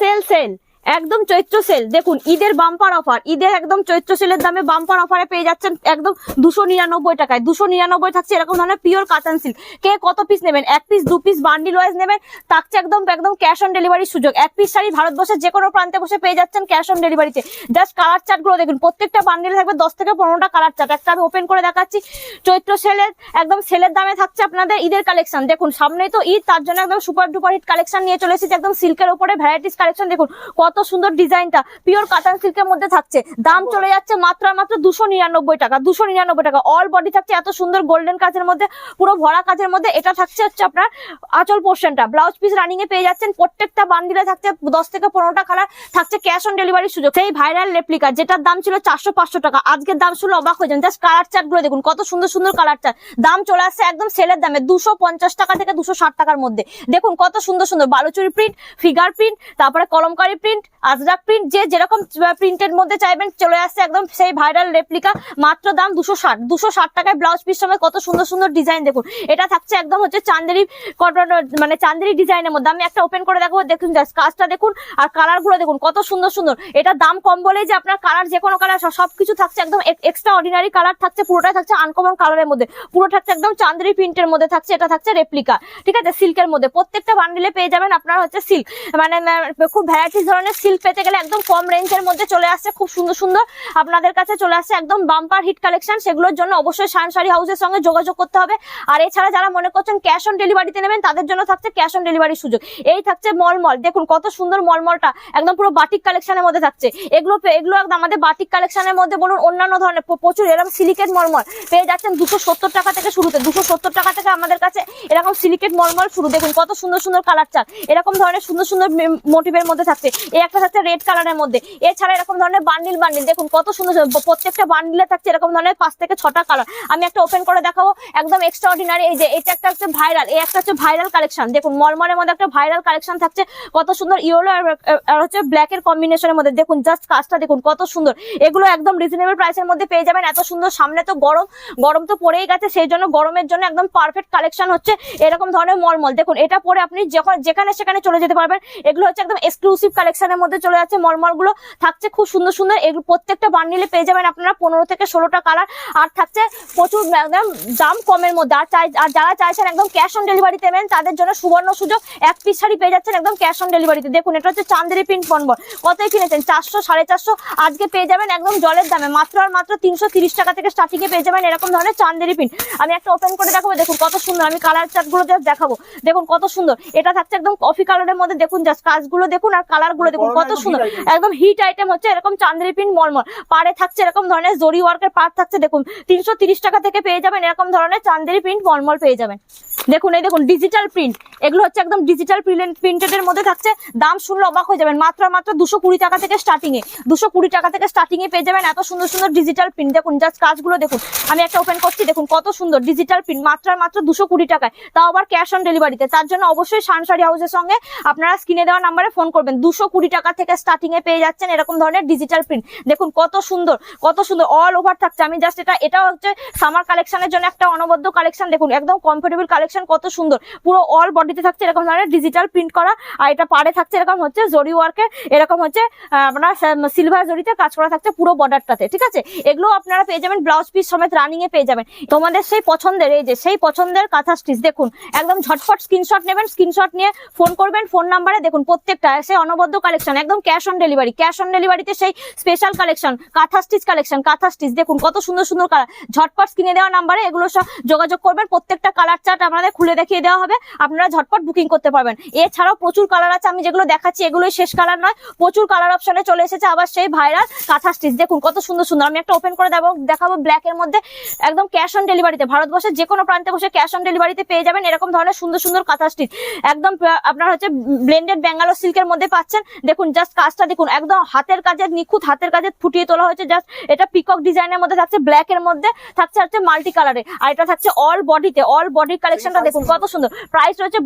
Sell sell একদম চৈত্র sell. দেখুন ঈদের বাম্পার অফার, ঈদের একদম চৈত্র সেলের দামে বাম্পার অফারে পেয়ে যাচ্ছেন একদম 299 টাকায়। 299 থাকছে এরকম ধরনের পিওর কাতান সিল্ক। কে কত পিস নেবেন, 1 পিস 2 পিস বান্ডিল ওয়াইজ নেবেন, থাকছে একদম একদম ক্যাশ অন ডেলিভারির সুযোগ। 1 পিস শাড়ি ভারতবর্ষের যে কোনো প্রান্তে বসে পেয়ে যাচ্ছেন ক্যাশ অন ডেলিভারিতে। জাস্ট কালার চার্ট গুলো দেখুন, প্রত্যেকটা বান্ডিলে থাকবে 10 থেকে 15টা কালার চার্ট। একটা আমি ওপেন করে দেখাচ্ছি। চৈত্র সেলের একদম সেলের দামে থাকছে আপনাদের ঈদের কালেকশন। দেখুন সামনেই তো ঈদ, তার জন্য একদম সুপার ডুপার হিট কালেকশন নিয়ে চলে এসেছি। একদম সিল্কের উপরে ভ্যারাইটিস কালেকশন। দেখুন কত সুন্দর ডিজাইনটা, পিওর কাতান সিল্কের মধ্যে থাকছে। দাম চলে যাচ্ছে মাত্র আর মাত্র 299 টাকা। 299 টাকা। অল বডি থাকছে এত সুন্দর গোল্ডেন কাজের মধ্যে, পুরো ভরা কাজের মধ্যে। এটা থাকছে হচ্ছে আপনার আঁচল পোর্শনটা, ব্লাউজ পিস রানিং এ পেয়ে যাচ্ছেন। প্রত্যেকটা বান্ডিলে থাকছে 10 থেকে 15টা কালার, থাকছে ক্যাশ অন ডেলিভারির সুযোগ। সেই ভাইরাল রেপ্লিকা যেটার দাম ছিল 400-500 টাকা, আজকের দাম শুনলে অবাক হয়ে যান। জাস্ট কালার চার্ট গুলো দেখুন, কত সুন্দর সুন্দর কালার চার্ট। দাম চলে আসছে একদম সেলের দামে 250 টাকা থেকে 260 টাকার মধ্যে। দেখুন কত সুন্দর সুন্দর বালুচুরি প্রিন্ট, ফিগার প্রিন্ট, তারপরে কলমকারি প্রিন্ট, আজরাক প্রিন্ট, যে যেরকম প্রিন্টের মধ্যে চাইবেন চলে আসছে একদম সেই ভাইরাল রেপ্লিকা। মাত্র দাম 260 টাকায় ব্লাউজ পিস সময় কত সুন্দর সুন্দর ডিজাইন। দেখুন এটা থাকছে একদম হচ্ছে চান্দেরি কটন, মানে চান্দেরি ডিজাইনের মধ্যে। আমি একটা ওপেন করে দেখাবো, দেখুন জাস্ট কাজটা দেখুন আর কালার গুলো দেখুন কত সুন্দর সুন্দর। এটা দাম কম বলেই যে আপনার কালার যে কোনো কালার সবকিছু থাকছে একদম এক্সট্রা অর্ডিনারি কালার থাকছে। পুরোটাই থাকছে আনকমন কালারের মধ্যে, পুরো থাকছে একদম চান্দেরি প্রিন্টের মধ্যে থাকছে। এটা থাকছে রেপ্লিকা, ঠিক আছে, সিল্কের মধ্যে। প্রত্যেকটা বান্ডিলে পেয়ে যাবেন আপনারা হচ্ছে সিল্ক, মানে খুব ভ্যারাইটিস ধরনের সিল্ক পেতে গেলে একদম কম রেঞ্জের মধ্যে চলে আসছে। খুব সুন্দর সুন্দর আপনাদের কাছে চলে আসছে একদম বাম্পার হিট কালেকশন। সেগুলোর জন্য অবশ্যই শান শাড়ি হাউসের সঙ্গে যোগাযোগ করতে হবে। আর এছাড়া যারা মনে করছেন ক্যাশ অন ডেলিভারিতে নেবেন, তাদের জন্য থাকছে ক্যাশ অন ডেলিভারির সুযোগ। এই থাকছে মলমল। দেখুন কত সুন্দর মলমলটা একদম পুরো বাটিক কালেকশনের মধ্যে থাকছে। এগুলো একদম আমাদের বাটিক কালেকশনের মধ্যে বলুন, অন্যান্য ধরনের প্রচুর এরকম সিলিকেট মলমল পেয়ে যাচ্ছেন 270 টাকা থেকে শুরুতে। 270 টাকা থেকে আমাদের কাছে এরকম সিলিকেট মলমল শুরু। দেখুন কত সুন্দর সুন্দর কালার চার্ট, এরকম ধরনের সুন্দর সুন্দর মোটিভের মধ্যে থাকছে। এই একটা থাকছে রেড কালারের মধ্যে। এছাড়া এরকম ধরনের বান্ডিল দেখুন কত সুন্দর। প্রত্যেকটা বান্ডিলে থাকছে এরকম ধরনের 5 থেকে 6টা কালার। আমি একটা ওপেন করে দেখাবো, একদম এক্সট্রা অর্ডিনারি। এই যে এটা একটা হচ্ছে ভাইরাল, এই একটা হচ্ছে ভাইরাল কালেকশন। দেখুন মলমলের মধ্যে একটা ভাইরাল কালেকশন থাকছে, কত সুন্দর ইয়েলো আর হচ্ছে ব্ল্যাক এর কম্বিনেশনের মধ্যে। দেখুন জাস্ট কাজটা দেখুন কত সুন্দর। এগুলো একদম রিজনেবল প্রাইসের মধ্যে পেয়ে যাবেন। এত সুন্দর, সামনে তো গরম তো পড়েই গেছে, সেই জন্য গরমের জন্য একদম পারফেক্ট কালেকশন হচ্ছে এরকম ধরনের মলমল। দেখুন এটা পরে আপনি যখন যেখানে সেখানে চলে যেতে পারবেন। এগুলো হচ্ছে একদম এক্সক্লুসিভ কালেকশনের মধ্যে চলে যাচ্ছে মলমল গুলো। থাকছে খুব সুন্দর সুন্দর। এগুলো প্রত্যেকটা বান্ডিলে পেয়ে যাবেন আপনারা 15 থেকে 16টা কালার। আর থাকছে প্রচুর একদম দাম কমের মধ্যে। আর যারা চাইছেন একদম ক্যাশ অন ডেলিভারিতে নেবেন, তাদের জন্য সুবর্ণ সুযোগ। 1 পিস শাড়ি পেয়ে যাচ্ছেন একদম ক্যাশ অন ডেলিভারিতে। দেখুন এটা হচ্ছে চান্দেরি প্রিন্ট মলমল। কতই কিনেছেন? 400, 450। আজকে পেয়ে যাবেন একদম জলের দামে মাত্র আর মাত্র 330 টাকা থেকে স্টার্টিং এ পেয়ে যাবেন এরকম ধরনের চান্দেরি প্রিন্ট। আমি একটা ওপেন করে দেখাবো, দেখুন কত সুন্দর। আমি কালার চার্ট গুলো জাস্ট দেখাবো, দেখুন কত সুন্দর। এটা থাকছে একদম কফি কালারের মধ্যে। দেখুন জাস্ট কাজগুলো দেখুন আর কালার গুলো দেখুন কত সুন্দর। একদম হিট আইটেম হচ্ছে এরকম চান্দেরি প্রিন্ট মলমল। পাড়ে থাকছে এরকম ধরনের জরি ওয়ার্কের পাড় থাকছে। দেখুন 330 টাকা থেকে পেয়ে যাবেন এরকম ধরনের চান্দেরি প্রিন্ট মলমল পেয়ে যাবেন। দেখুন এই দেখুন ডিজিটাল প্রিন্ট, এগুলো হচ্ছে একদম ডিজিটাল প্রিন্টেড এর মধ্যে থাকছে। দাম শুনলে অবাক হয়ে যাবেন, মাত্র 220 টাকা থেকে স্টার্টিং এ। 220 টাকা থেকে স্টার্টিং এ পেয়ে যাবেন এত সুন্দর সুন্দর ডিজিটাল প্রিন্ট। দেখুন জাস্ট কাজগুলো দেখুন। আমি একটা ওপেন করছি, দেখুন কত সুন্দর ডিজিটাল প্রিন্ট, মাত্র 220 টাকায়, তাও আবার ক্যাশ অন ডেলিভারিতে। তার জন্য অবশ্যই শান শাড়ি হাউসের সঙ্গে আপনারা স্ক্রিনে দেওয়া নাম্বারে ফোন করবেন। 220 টাকা থেকে স্টার্টিং এ পেয়ে যাচ্ছেন এরকম ধরনের ডিজিটাল প্রিন্ট। দেখুন কত সুন্দর, কত সুন্দর অল ওভার থাকছে। আমি জাস্ট এটা হচ্ছে সামার কালেকশনের জন্য একটা অনবদ্য কালেকশন। দেখুন একদম কমফোর্টেবল কালেকশন, কত সুন্দর। পুরো অল বডিতে থাকছে এরকম ধরনের ডিজিটাল প্রিন্ট করা। আর এটা পাড়ে থাকছে এরকম হচ্ছে জরি ওয়ার্কের, এরকম হচ্ছে আপনার সিলভার জরিতে কাজ করা থাকছে পুরো বর্ডারটাতে, ঠিক আছে। এগুলো আপনারা পেয়ে যাবেন ব্লাউজ পিস সমেত রানিং এ পেয়ে যাবেন। তোমাদের সেই পছন্দের, এই যে সেই পছন্দের কাঁথা স্টিচ। দেখুন একদম ঝটফট স্ক্রিনশট নেবেন, স্ক্রিনশট নিয়ে ফোন করবেন ফোন নাম্বারে। দেখুন প্রত্যেকটা সেই অনবদ্য কালেকশন একদম cash on delivery. Cash on ডেলিভারিতে সেই স্পেশাল কালেকশন কাঁথা স্টিচ কালেকশন, কাঁথা স্টিচ। দেখুন কত সুন্দর সুন্দর কালার। ঝটপট স্ক্রিনে দেওয়া নাম্বারে এগুলো সব যোগাযোগ করবেন। প্রত্যেকটা কালার চার্ট আপনাদের খুলে দেখিয়ে দেওয়া হবে, আপনারা ঝটপট বুকিং করতে পারবেন। এছাড়াও প্রচুর কালার আছে, আমি যেগুলো দেখাচ্ছি এগুলোই শেষ কালার নয়, প্রচুর কালার অপশনে চলে এসেছে আবার সেই ভাইরাল কাঁথা স্টিচ। দেখুন কত সুন্দর সুন্দর। আমি একটা ওপেন করে দেখাবো ব্ল্যাক এর মধ্যে, একদম ক্যাশ অন ডেলিভারিতে। ভারতবর্ষের যে কোনো প্রান্তে বসে ক্যাশ অন ডেলিভারিতে পেয়ে যাবেন এরকম ধরনের সুন্দর সুন্দর কাঁথা স্টিচ। একদম আপনার হচ্ছে ব্লেন্ডেড ব্যাঙ্গালোর সিল্কের মধ্যে পাচ্ছেন। দেখুন জাস্ট কাজটা দেখুন, একদম হাতের কাজের নিখুঁত, হাতের কাজে ফুটিয়ে তোলা হয়েছে। জাস্ট এটা পিকক ডিজাইনের মধ্যে থাকছে, ব্ল্যাক এর মধ্যে থাকছে হচ্ছে মাল্টি কালারে। আর এটা থাকছে অল বডিতে, অল বডির কালেকশনটা দেখুন কত সুন্দর। প্রাইস রয়েছে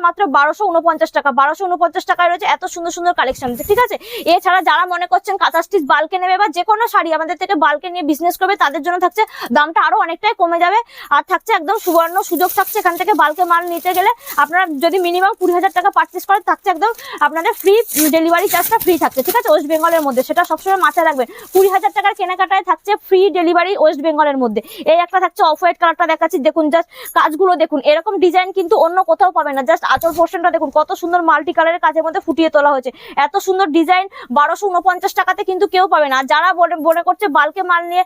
মাত্র 1249 টাকা। 1249 টাকায় রয়েছে এত সুন্দর সুন্দর কালেকশন, ঠিক আছে। এছাড়া যারা মনে করছেন কাঁথা স্টিচ বালকে নেবে বা যে কোনো শাড়ি আমাদের থেকে বালকে নিয়ে বিজনেস করবে, তাদের জন্য থাকছে দামটা আরো অনেকটাই কমে যাবে। আর থাকছে একদম সুবর্ণ সুযোগ থাকছে, এখান থেকে বালকে মাল নিতে গেলে আপনারা যদি মিনিমাম 20,000 টাকা পারচেস করেন, থাকছে একদম আপনাদের ফ্রি ডেলিভারি। ডেলিভারি চার্জটা ফ্রি থাকছে, ঠিক আছে, ওয়েস্ট বেঙ্গলের মধ্যে, সেটা সবসময় মাথায় রাখবেন। 20,000 টাকার কেনাকাটায় থাকছে ফ্রি ডেলিভারি ওয়েস্ট বেঙ্গলের মধ্যে। এই একটা থাকছে অফ হোয়াইট কালারটা দেখাচ্ছি, দেখুন জাস্ট কাজগুলো দেখুন, এরকম ডিজাইন কিন্তু অন্য কোথাও পাবে না। জাস্ট আঁচল পোর্শনটা দেখুন কত সুন্দর মাল্টি কালারের কাজের মধ্যে ফুটিয়ে তোলা হয়েছে, এত সুন্দর ডিজাইন 1249 টাকাতে কিন্তু কেউ পাবে না। যারা মনে করছে বালকে মাল নিয়ে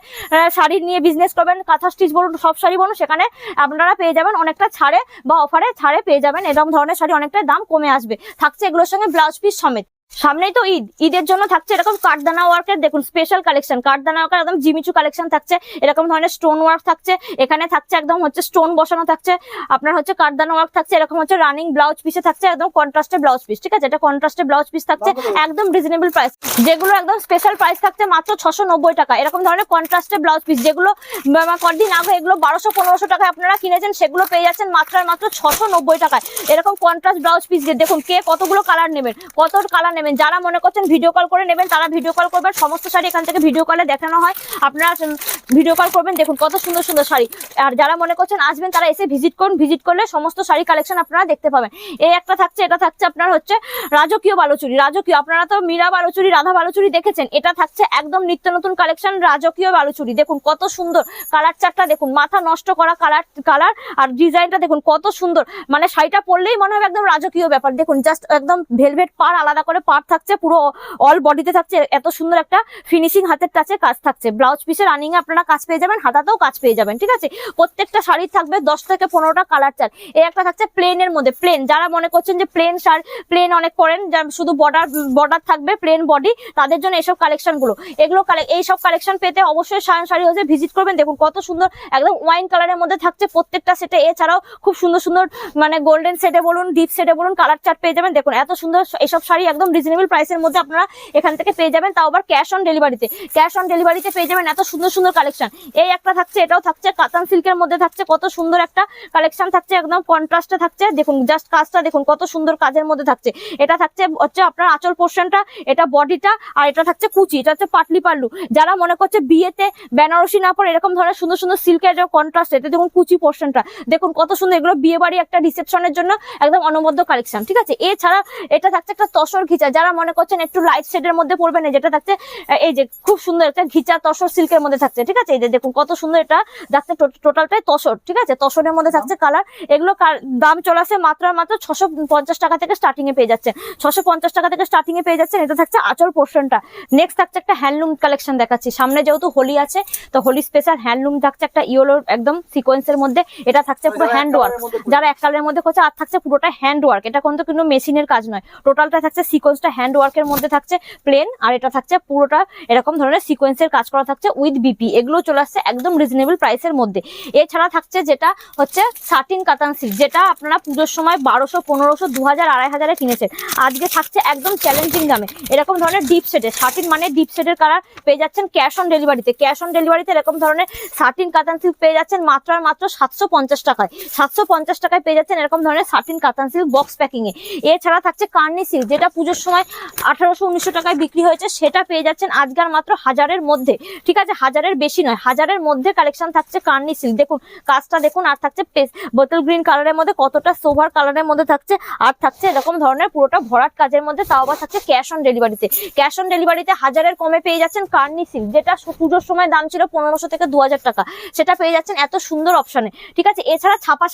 শাড়ি নিয়ে বিজনেস করবেন, কাঁথা স্টিচ বলুন, সব শাড়ি বলুন, সেখানে আপনারা পেয়ে যাবেন অনেকটা ছাড়ে বা অফারে ছাড়ে পেয়ে যাবেন, এরকম ধরনের শাড়ি অনেকটা দাম কমে আসবে। থাকছে এগুলোর সঙ্গে ব্লাউজ পিস সমেত। সামনেই তো ঈদ, ঈদের জন্য থাকছে এরকম কাঠদানা ওয়ার্কের দেখুন স্পেশাল কালেকশন, কাঠদানা ওয়ার্কের একদম জিমিচু কালেকশন থাকছে, এরকম ধরনের স্টোন ওয়ার্ক থাকছে, এখানে থাকছে একদম হচ্ছে স্টোন বসানো থাকছে, আপনার হচ্ছে কাঠদানা ওয়ার্ক থাকছে, এরকম হচ্ছে রানিং ব্লাউজ পিসে থাকছে একদম কন্ট্রাস্টে ব্লাউজ পিস, ঠিক আছে, এটা কন্ট্রাস্টে ব্লাউজ পিস থাকছে একদম রিজনেবল প্রাইস। যেগুলো একদম স্পেশাল প্রাইস থাকছে মাত্র 690 টাকা, এরকম ধরনের কন্ট্রাস্টে ব্লাউজ পিস, যেগুলো কদিন আগে এগুলো 1200-1500 টাকায় আপনারা কিনেছেন, সেগুলো পেয়ে যাচ্ছেন মাত্র 690 টাকায়। এরকম কন্ট্রাস্ট ব্লাউজ পিস দেখুন, কে কতগুলো কালার নেবেন, কত কালার নেবেন, যারা মনে করছেন ভিডিও কল করে নেবেন তারা ভিডিও কল করবেন, সমস্ত শাড়ি এখান থেকে ভিডিও কলে দেখানো হয়, আপনারা ভিডিও কল করবেন, দেখুন কত সুন্দর সুন্দর শাড়ি। আর যারা মনে করছেন আসবেন তারা এসে ভিজিট করুন, ভিজিট করলে সমস্ত শাড়ি কালেকশন আপনারা দেখতে পাবেন। এই একটা থাকছে, এটা থাকছে আপনার হচ্ছে রাজকীয় বালুচুরি, রাজকীয়, আপনারা তো মীরা বালুচুরি, রাধা বালুচুরি দেখেছেন, এটা থাকছে একদম নিত্য নতুন কালেকশন রাজকীয় বালুচুরি, দেখুন কত সুন্দর কালার চারটা, দেখুন মাথা নষ্ট করা কালার আর ডিজাইনটা দেখুন কত সুন্দর, মানে শাড়িটা পরলেই মনে হবে একদম রাজকীয় ব্যাপার। দেখুন জাস্ট একদম ভেলভেট পাড়, আলাদা করে পাড় থাকছে, পুরো অল বডিতে থাকছে, এত সুন্দর একটা ফিনিশিং হাতের টাচে কাজ থাকছে, ব্লাউজ পিসের রানিং এ আপনারা কাজ পেয়ে যাবেন, হাতাতেও কাজ পেয়ে যাবেন, ঠিক আছে। প্রত্যেকটা শাড়ি থাকবে 10 থেকে 15টা কালার চার্ট। এই একটা থাকছে প্লেনের মধ্যে, প্লেন, যারা মনে করছেন যে প্লেন শাড়ি, প্লেন অনেক পরেন, শুধু বর্ডার থাকবে, প্লেন বডি, তাদের জন্য এইসব কালেকশন গুলো, এইসব কালেকশন পেতে অবশ্যই সায়ন শাড়ি হাউসে ভিজিট করবেন। দেখুন কত সুন্দর একদম ওয়াইন কালারের মধ্যে থাকছে প্রত্যেকটা সেটে, এছাড়াও খুব সুন্দর সুন্দর মানে গোল্ডেন সেটে বলুন, ডিপ সেটে বলুন, কালার চার্ট পেয়ে যাবেন। দেখুন এত সুন্দর এইসব শাড়ি একদম রিজনেবল প্রাইসের মধ্যে আপনারা এখান থেকে পেয়ে যাবেন, তাও আবার ক্যাশ অন ডেলিভারিতে পেয়ে যাবেন এত সুন্দর সুন্দর কালেকশন। এই একটা থাকছে, এটাও থাকছে কাতান সিল্কের মধ্যে থাকছে, কত সুন্দর একটা কালেকশন থাকছে, একদম কন্ট্রাস্টে থাকছে, দেখুন জাস্ট কাজটা দেখুন কত সুন্দর কাজের মধ্যে থাকছে। এটা থাকছে হচ্ছে আপনার আঁচল পোর্শনটা, এটা বডিটা, আর এটা থাকছে কুচি, এটা হচ্ছে পাটলি পাল্লু। যারা মনে করছে বিয়েতে বেনারসি না পরে এরকম ধরনের সুন্দর সুন্দর সিল্কের কন্ট্রাস্ট, এতে দেখুন কুচি পোর্শনটা দেখুন কত সুন্দর, এগুলো বিয়ে বাড়ি একটা রিসেপশনের জন্য একদম অনবদ্য কালেকশন, ঠিক আছে। এছাড়া এটা থাকছে একটা তসর ঘিচা, যারা মনে করছেন একটু লাইট শেডের মধ্যে পড়বেন, যেটা থাকছে এই যে খুব সুন্দর একটা ঘিচা তসর সিল্কের মধ্যে থাকছে, ঠিক আছে। এই যে দেখুন কত সুন্দর, এটা যাচ্ছে টোটালটাই তসর, ঠিক আছে, তসরের মধ্যে থাকছে কালার। এগুলো দাম চলে আসে মাত্র 650 টাকা থেকে স্টার্টিং এ পেয়ে যাচ্ছে, 650 টাকা থেকে স্টার্টিং এ পেয়ে যাচ্ছেন। এটা থাকছে আঁচল পোর্শনটা। নেক্সট থাকছে একটা হ্যান্ডলুম কালেকশন দেখাচ্ছি, সামনে যেহেতু হোলি আছে তো হোলি স্পেশাল হ্যান্ডলুম থাকছে একটা ইয়েলোর একদম সিকোয়েন্সের মধ্যে, এটা থাকছে পুরো হ্যান্ড ওয়ার্ক, যারা এক কালারের মধ্যে করছে, আর থাকছে পুরোটা হ্যান্ড ওয়ার্ক, এটা কিন্তু মেশিনের কাজ নয়, টোটালটা থাকছে সিকোয়েন্সটা হ্যান্ড ওয়ার্কের মধ্যে থাকছে প্লেন, আর এটা থাকছে পুরোটা এরকম ধরনের সিকোয়েন্সের কাজ করা থাকছে উইথ বিপি, এগুলো চলে আসছে একদম রিজনেবল প্রাইসের মধ্যে। এছাড়া থাকছে যেটা হচ্ছে সাটিন কাতান সিল্ক, যেটা আপনারা পুজোর সময় 1200, 1500, 2000, 2500 কিনেছেন, আজকে থাকছে একদম চ্যালেঞ্জিং দামে এরকম ধরনের ডিপ সেটের, সাটিন মানে ডিপ সেটের কালার পেয়ে যাচ্ছেন ক্যাশ অন ডেলিভারিতে এরকম ধরনের সাটিন কাতান সিল্ক পেয়ে যাচ্ছেন মাত্র 750 টাকায়, 750 টাকায় পেয়ে যাচ্ছেন এরকম ধরনের সাটিন কাতান সিল্ক বক্স প্যাকিং এ। এছাড়া থাকছে কার্নি সিল্ক, যেটা পুজোর সময় 1800-1900 টাকায় বিক্রি হয়েছে, সেটা পেয়ে যাচ্ছেন আজকাল মাত্র 1000-এর মধ্যে, ঠিক আছে, 1000-এর বেশি নয়, 1000-এর মধ্যে কালেকশন থাকছে কার্নি সিল্ক। দেখুন কাজটা দেখুন, আর থাকছে বোতল গ্রিন কালারের মধ্যে, কতটা সোভার কালারের মধ্যে থাকছে, আর থাকছে এরকম ধরনের পুরোটা ভরাট কাজের মধ্যে, তাও আবার থাকছে ক্যাশ অন ডেলিভারিতে। 1000-এর কমে পেয়ে যাচ্ছেন কার্নি সিল্ক, যেটা পুজোর সময় দাম ছিল 1500 থেকে 2000 টাকা, সেটা পেয়ে যাচ্ছেন এত সুন্দর অপশনে, ঠিক আছে। এছাড়া ছাপা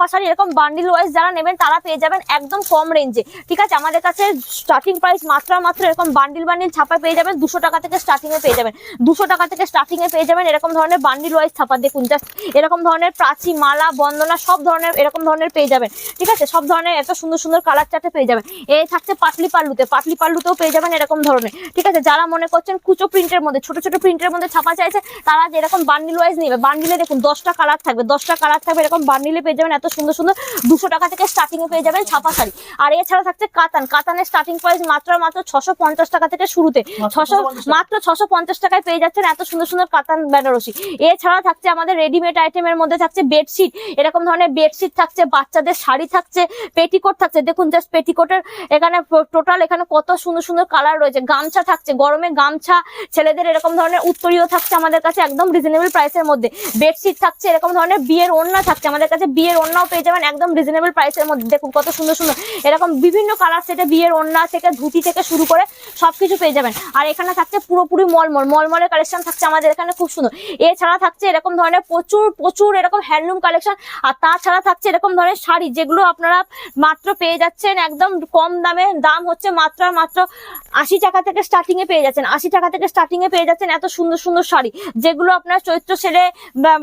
শাড়ি এরকম বান্ডিল ওয়াইজ যারা নেবেন তারা পেয়ে যাবেন একদম কম রেঞ্জে, ঠিক আছে। আমাদের কাছে স্টার্টিং প্রাইস মাত্র এরকম বান্ডিল ছাপা পেয়ে যাবেন 200 টাকা থেকে স্টার্টিং এ পেয়ে যাবেন, 200 টাকা থেকে স্টার্টিং এ পেয়ে যাবেন এরকম ধরনের বান্ডিল ওয়াইজ ছাপা। দেখুন জাস্ট এরকম ধরনের প্রাচী, মালা, বন্দনা সব ধরনের এরকম ধরনের পেয়ে যাবেন, ঠিক আছে, সব ধরনের এত সুন্দর সুন্দর কালার চার্টে পেয়ে যাবেন। এই থাকছে পাটলি পাল্লুতেও পেয়ে যাবেন এরকম ধরনের, ঠিক আছে। যারা মনে করছেন কুচো প্রিন্টের মধ্যে, ছোট ছোট প্রিন্টের মধ্যে ছাপা চাইছে, তারা যেরকম বান্ডিল ওয়াইজ নেবে, বান্ডিলে দেখুন 10টা কালার থাকবে, এরকম বান্ডিলে পেয়ে যাবেন এত সুন্দর সুন্দর, 200 টাকা থেকে স্টার্টিং এ পেয়ে যাবেন ছাপা শাড়ি। আর এছাড়া থাকছে কাতানের স্টার্টিং প্রাইস মাত্র 650 টাকা থেকে শুরুতে, মাত্র 650 টাকায় পেয়ে যাচ্ছেন এত সুন্দর সুন্দর কাতান বেনারসি। এছাড়া থাকছে আমাদের রেডিমেড আইটেমের মধ্যে থাকছে বেডশিট, এরকম ধরনের বেডশিট থাকছে, বাচ্চাদের শাড়ি থাকছে, পেটিকোট থাকছে, দেখুন জাস্ট পেটিকোটের এখানে টোটাল এখানে কত সুন্দর সুন্দর কালার রয়েছে, গামছা থাকছে, গরমে গামছা, ছেলেদের এরকম ধরনের উত্তরীয় থাকছে আমাদের কাছে একদম রিজনেবল প্রাইসের মধ্যে, বেডশিট থাকছে, এরকম ধরনের বিয়ের ওড়না থাকছে আমাদের কাছে, বিয়ের ওড়নাও পেয়ে যাবেন একদম রিজনেবল প্রাইসের মধ্যে। দেখুন কত সুন্দর সুন্দর এরকম বিভিন্ন কালার সেটে বিয়ের ওড়না ওড়না থেকে ধুতি থেকে শুরু করে সবকিছু পেয়ে যাবেন। আর এখানে থাকছে পুরোপুরি মলমলের কালেকশন থাকছে আমাদের এখানে, খুব সুন্দর। এছাড়া থাকছে এরকম ধরনের প্রচুর এরকম হ্যান্ডলুম কালেকশন। আর তাছাড়া থাকছে এরকম ধরনের শাড়ি, যেগুলো আপনারা মাত্র পেয়ে যাচ্ছেন একদম কম দামে। দাম হচ্ছে মাত্র 80 টাকা থেকে স্টার্টিং এ পেয়ে যাচ্ছেন। 80 টাকা থেকে স্টার্টিং এ পেয়ে যাচ্ছেন এত সুন্দর সুন্দর শাড়ি, যেগুলো আপনার চৈত্র সেলে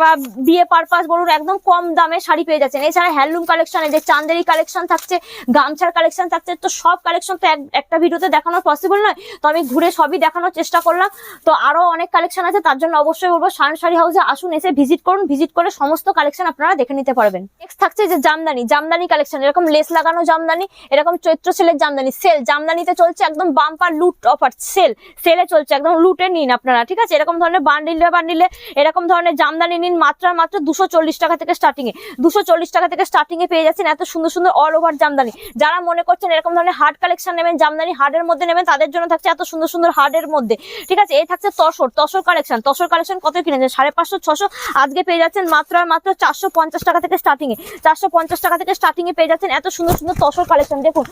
বা বিয়ে পারপাস বলুন, একদম কম দামে শাড়ি পেয়ে যাচ্ছেন। এছাড়া হ্যান্ডলুম কালেকশন, এই যে চান্দেরি কালেকশন থাকছে, গামছার কালেকশন থাকছে। তো সব কালেকশন তো একটা ভিডিওতে দেখানো পসিবল নয়, তো আমি ঘুরে সবই দেখানোর চেষ্টা করলাম। তো আরো অনেক কালেকশন আছে, তার জন্য অবশ্যই বলবো সায়ন শাড়ি হাউসে আসুন, এসে ভিজিট করুন। ভিজিট করে সমস্ত কালেকশন আপনারা দেখে নিতে পারবেন। নেক্সট থাকছে যে জামদানি কালেকশন, এরকম লেস লাগানো জামদানি, এরকম চৈত্র সেলের জামদানি। সেল জামদানিতে চলছে একদম বাম্পার লুট অফার, সেলে চলছে, একদম লুটে নিন আপনারা, ঠিক আছে। এরকম ধরনের বান্ডিলে এরকম ধরনের জামদানি নিন মাত্র 240 টাকা থেকে স্টার্টিং এ। 240 টাকা থেকে স্টার্টিং এ পেয়ে যাচ্ছেন এত সুন্দর সুন্দর অল ওভার জামদানি। যারা মনে করছেন এরকম ধরনের হার্ড কালেকশন নেবেন, জামদানি হার্ডের মধ্যে নেবেন, তাদের জন্য থাকছে এত সুন্দর সুন্দর হার্ডের মধ্যে, ঠিক আছে। এই থাকছে তসর কালেকশন কত কিনেছেন? 550 600, আজকে পেয়ে যাচ্ছেন মাত্র 450 টাকা থেকে স্টার্টিং এ। 450 টাকা থেকে স্টার্টিং এ পেয়ে যাচ্ছেন এত সুন্দর সুন্দর তসর কালেকশন। দেখুন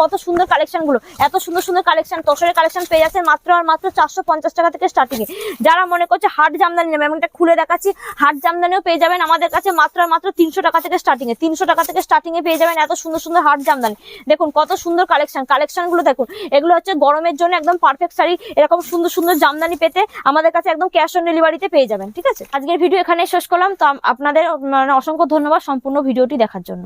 কত সুন্দর কালেকশন গুলো, এত সুন্দর সুন্দর কালেকশন, তসরের কালেকশন পেয়ে যাচ্ছেন মাত্র 450 টাকা থেকে স্টার্টিং এ। যারা মনে করছে হার্ড জামদানি নেবেন, আমি এটা খুলে দেখাচ্ছি, হার্ড জামদানিও পেয়ে যাবেন আমাদের কাছে মাত্র 300 টাকা থেকে স্টার্টিং এ। 300 টাকা থেকে স্টার্টিং এ পেয়ে যাবেন এত সুন্দর সুন্দর হার্ড জামদানি। দেখুন কত সুন্দর কালেকশন গুলো দেখুন। এগুলো হচ্ছে গরমের জন্য একদম পারফেক্ট শাড়ি। এরকম সুন্দর সুন্দর জামদানি পেতে আমাদের কাছে একদম ক্যাশ অন ডেলিভারিতে পেয়ে যাবেন, ঠিক আছে। আজকের ভিডিও এখানে শেষ করলাম। তো আপনাদের অসংখ্য ধন্যবাদ সম্পূর্ণ ভিডিওটি দেখার জন্য।